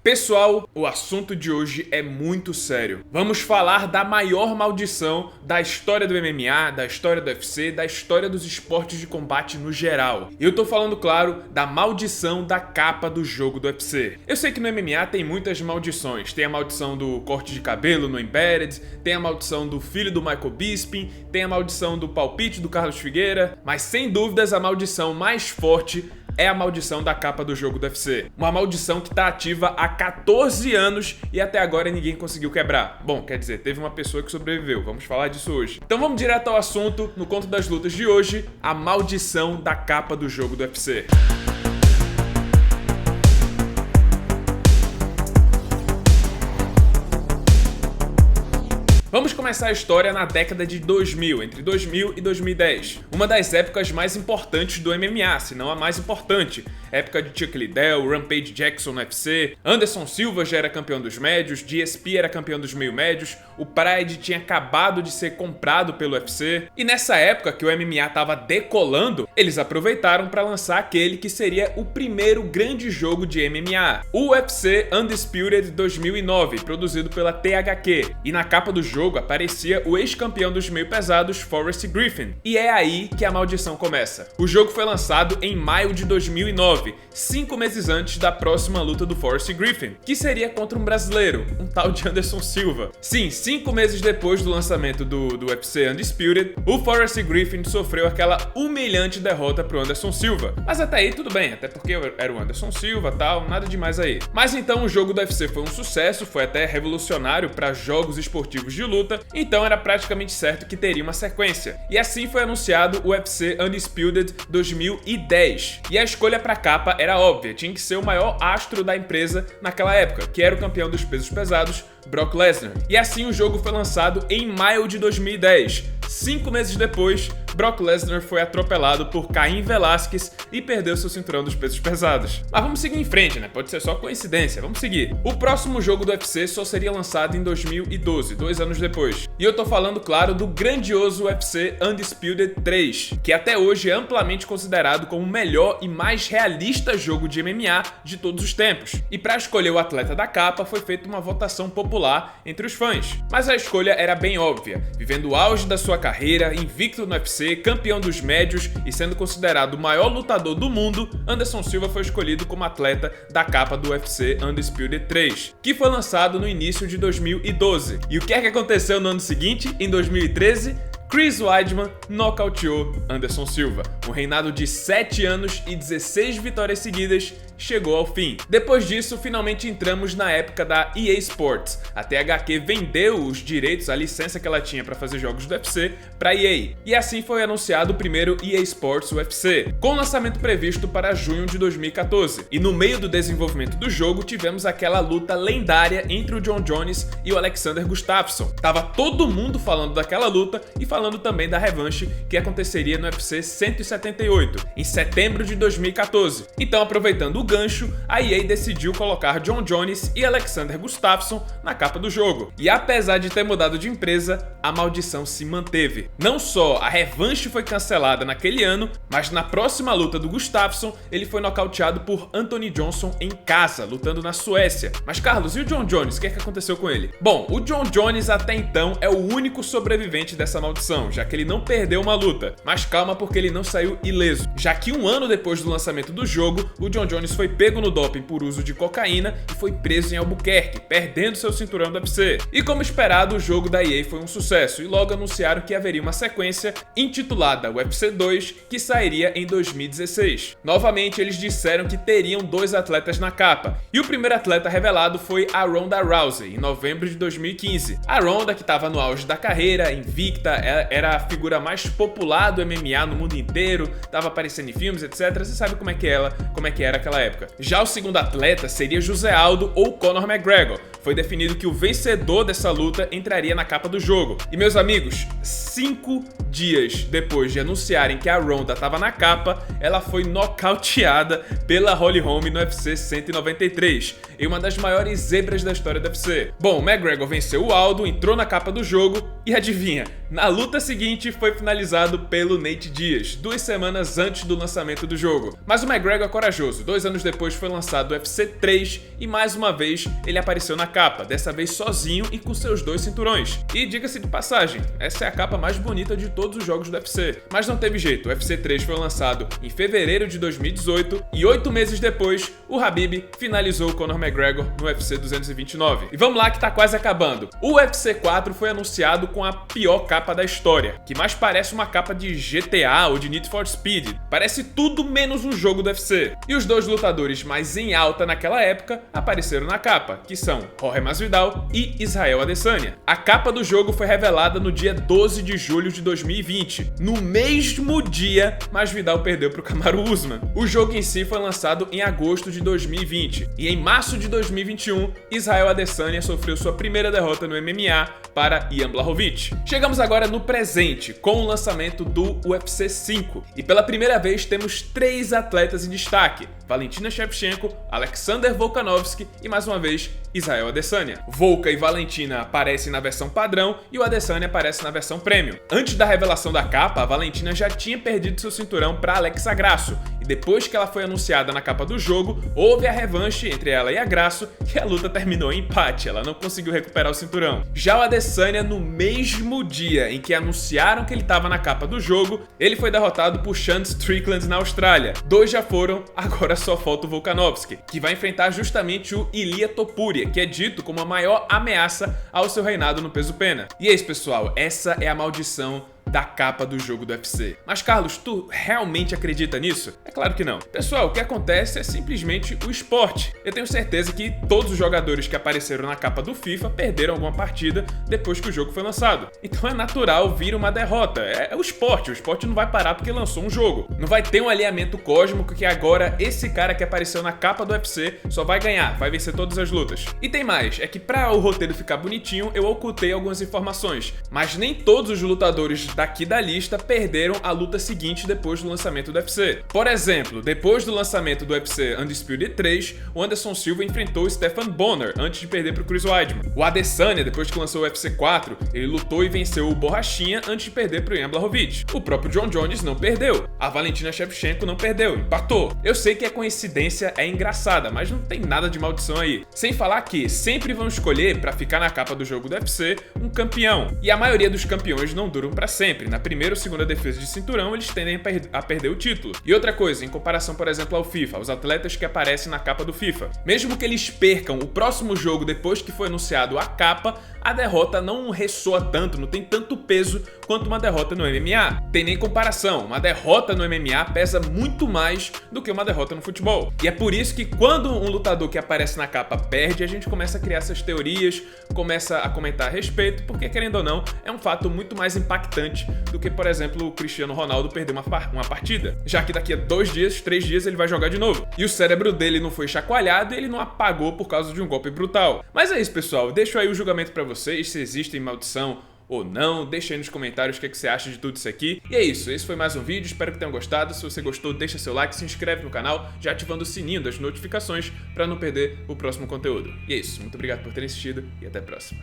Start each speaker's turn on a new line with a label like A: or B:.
A: Pessoal, o assunto de hoje é muito sério. Vamos falar da maior maldição da história do MMA, da história do UFC, da história dos esportes de combate no geral. E eu tô falando, claro, da maldição da capa do jogo do UFC. Eu sei que no MMA tem muitas maldições. Tem a maldição do corte de cabelo no Embedded, tem a maldição do filho do Michael Bisping, tem a maldição do palpite do Carlos Figueira, mas sem dúvidas a maldição mais forte é a maldição da capa do jogo do UFC. Uma maldição que tá ativa há 14 anos e até agora ninguém conseguiu quebrar. Bom, quer dizer, teve uma pessoa que sobreviveu. Vamos falar disso hoje. Então vamos direto ao assunto. No Conto das Lutas de hoje, a maldição da capa do jogo do UFC. Vamos começar a história na década de 2000, entre 2000 e 2010. Uma das épocas mais importantes do MMA, se não a mais importante. Época de Chuck Liddell, Rampage Jackson no UFC, Anderson Silva já era campeão dos médios, GSP era campeão dos meio-médios, o Pride tinha acabado de ser comprado pelo UFC. E nessa época que o MMA estava decolando, eles aproveitaram para lançar aquele que seria o primeiro grande jogo de MMA, o UFC Undisputed 2009, produzido pela THQ. E na capa do jogo aparecia o ex-campeão dos meio-pesados, Forrest Griffin. E é aí que a maldição começa. O jogo foi lançado em maio de 2009, 5 meses antes da próxima luta do Forrest Griffin, que seria contra um brasileiro, um tal de Anderson Silva. Sim, 5 meses depois do lançamento do UFC Undisputed, o Forrest Griffin sofreu aquela humilhante derrota pro Anderson Silva. Mas até aí tudo bem, até porque era o Anderson Silva e tal, nada demais aí. Mas então o jogo do UFC foi um sucesso, foi até revolucionário para jogos esportivos de luta, então era praticamente certo que teria uma sequência. E assim foi anunciado o UFC Undisputed 2010. E a escolha para capa era óbvia, tinha que ser o maior astro da empresa naquela época, que era o campeão dos pesos pesados, Brock Lesnar. E assim o jogo foi lançado em maio de 2010. 5 meses depois, Brock Lesnar foi atropelado por Cain Velasquez e perdeu seu cinturão dos pesos pesados. Mas vamos seguir em frente, né? Pode ser só coincidência, vamos seguir. O próximo jogo do UFC só seria lançado em 2012, 2 anos depois. E eu tô falando, claro, do grandioso UFC Undisputed 3, que até hoje é amplamente considerado como o melhor e mais realista jogo de MMA de todos os tempos. E para escolher o atleta da capa foi feita uma votação popular entre os fãs. Mas a escolha era bem óbvia. Vivendo o auge da sua carreira, invicto no UFC, campeão dos médios e sendo considerado o maior lutador do mundo, Anderson Silva foi escolhido como atleta da capa do UFC Undisputed 3, que foi lançado no início de 2012. E o que é que aconteceu no ano seguinte, em 2013? Chris Weidman nocauteou Anderson Silva. Um reinado de 7 anos e 16 vitórias seguidas chegou ao fim. Depois disso, finalmente entramos na época da EA Sports. A THQ vendeu os direitos, a licença que ela tinha para fazer jogos do UFC para EA. E assim foi anunciado o primeiro EA Sports UFC, com lançamento previsto para junho de 2014. E no meio do desenvolvimento do jogo, tivemos aquela luta lendária entre o Jon Jones e o Alexander Gustafsson. Tava todo mundo falando daquela luta e falando também da revanche que aconteceria no UFC 178, em setembro de 2014. Então, aproveitando o gancho, a EA decidiu colocar Jon Jones e Alexander Gustafsson na capa do jogo. E apesar de ter mudado de empresa, a maldição se manteve. Não só a revanche foi cancelada naquele ano, mas na próxima luta do Gustafsson, ele foi nocauteado por Anthony Johnson em casa, lutando na Suécia. Mas Carlos, e o Jon Jones? O que é que aconteceu com ele? Bom, o Jon Jones até então é o único sobrevivente dessa maldição, já que ele não perdeu uma luta. Mas calma, porque ele não saiu ileso, já que um ano depois do lançamento do jogo, o Jon Jones foi pego no doping por uso de cocaína e foi preso em Albuquerque, perdendo seu cinturão do UFC. E como esperado, o jogo da EA foi um sucesso e logo anunciaram que haveria uma sequência intitulada UFC 2, que sairia em 2016. Novamente, eles disseram que teriam 2 atletas na capa, e o primeiro atleta revelado foi a Ronda Rousey, em novembro de 2015. A Ronda, que estava no auge da carreira, invicta, era a figura mais popular do MMA no mundo inteiro, estava aparecendo em filmes, etc. Você sabe como é que era aquela época. Já o segundo atleta seria José Aldo ou Conor McGregor. Foi definido que o vencedor dessa luta entraria na capa do jogo. E meus amigos, 5 dias depois de anunciarem que a Ronda estava na capa, ela foi nocauteada pela Holly Holm no UFC 193, em uma das maiores zebras da história do UFC. Bom, McGregor venceu o Aldo, entrou na capa do jogo e adivinha? Na luta seguinte, foi finalizado pelo Nate Diaz, 2 semanas antes do lançamento do jogo. Mas o McGregor é corajoso, 2 anos depois foi lançado o UFC 3 e mais uma vez ele apareceu na capa, dessa vez sozinho e com seus 2 cinturões. E diga-se de passagem, essa é a capa mais bonita de todos os jogos do UFC. Mas não teve jeito, o UFC 3 foi lançado em fevereiro de 2018 e 8 meses depois, o Khabib finalizou o Conor McGregor no UFC 229. E vamos lá que tá quase acabando. O UFC 4 foi anunciado com a pior capa da história, que mais parece uma capa de GTA ou de Need for Speed. Parece tudo menos um jogo do UFC. E os 2 lutadores mais em alta naquela época apareceram na capa, que são Jorge Masvidal e Israel Adesanya. A capa do jogo foi revelada no dia 12 de julho de 2020. No mesmo dia, Masvidal perdeu para o Kamaru Usman. O jogo em si foi lançado em agosto de 2020 e em março de 2021, Israel Adesanya sofreu sua primeira derrota no MMA para Ian Blachowicz. Chegamos agora no presente, com o lançamento do UFC 5 e pela primeira vez temos 3 atletas em destaque: Valentina Shevchenko, Alexander Volkanovski e mais uma vez Israel Adesanya. Volka e Valentina aparecem na versão padrão e o Adesanya aparece na versão premium. Antes da revelação da capa, a Valentina já tinha perdido seu cinturão para Alexa Grasso e depois que ela foi anunciada na capa do jogo, houve a revanche entre ela e a Grasso e a luta terminou em empate, ela não conseguiu recuperar o cinturão. Já o Adesanya, no mesmo dia em que anunciaram que ele estava na capa do jogo, ele foi derrotado por Sean Strickland na Austrália. 2 já foram, agora só falta o Volkanovski, que vai enfrentar justamente o Ilia Topuria, que é dito como a maior ameaça ao seu reinado no peso pena. E é isso, pessoal, essa é a maldição da capa do jogo do UFC. Mas Carlos, tu realmente acredita nisso? É claro que não. Pessoal, o que acontece é simplesmente o esporte. Eu tenho certeza que todos os jogadores que apareceram na capa do FIFA perderam alguma partida depois que o jogo foi lançado. Então é natural vir uma derrota. É o esporte não vai parar porque lançou um jogo. Não vai ter um alinhamento cósmico que agora esse cara que apareceu na capa do UFC só vai ganhar, vai vencer todas as lutas. E tem mais, é que pra o roteiro ficar bonitinho, eu ocultei algumas informações, mas nem todos os lutadores daqui da lista perderam a luta seguinte depois do lançamento do UFC. Por exemplo, depois do lançamento do UFC Undisputed 3, o Anderson Silva enfrentou o Stephan Bonner antes de perder para o Chris Weidman. O Adesanya, depois que lançou o UFC 4, ele lutou e venceu o Borrachinha antes de perder para o Ian Blachowicz. O próprio John Jones não perdeu. A Valentina Shevchenko não perdeu, empatou. Eu sei que a coincidência é engraçada, mas não tem nada de maldição aí. Sem falar que sempre vão escolher, para ficar na capa do jogo do UFC, um campeão. E a maioria dos campeões não duram para sempre. Na primeira ou segunda defesa de cinturão, eles tendem a perder o título. E outra coisa, em comparação, por exemplo, ao FIFA, os atletas que aparecem na capa do FIFA, mesmo que eles percam o próximo jogo depois que foi anunciado a capa, a derrota não ressoa tanto, não tem tanto peso quanto uma derrota no MMA. Tem nem comparação, uma derrota no MMA pesa muito mais do que uma derrota no futebol. E é por isso que quando um lutador que aparece na capa perde, a gente começa a criar essas teorias, começa a comentar a respeito, porque querendo ou não, é um fato muito mais impactante do que, por exemplo, o Cristiano Ronaldo perder uma partida, já que daqui a 2 dias, 3 dias ele vai jogar de novo. E o cérebro dele não foi chacoalhado e ele não apagou por causa de um golpe brutal. Mas é isso, pessoal, deixo aí o julgamento pra vocês, se existe maldição ou não, deixa aí nos comentários o que você acha de tudo isso aqui. E é isso, esse foi mais um vídeo, espero que tenham gostado. Se você gostou, deixa seu like, se inscreve no canal, já ativando o sininho das notificações para não perder o próximo conteúdo. E é isso, muito obrigado por terem assistido e até a próxima.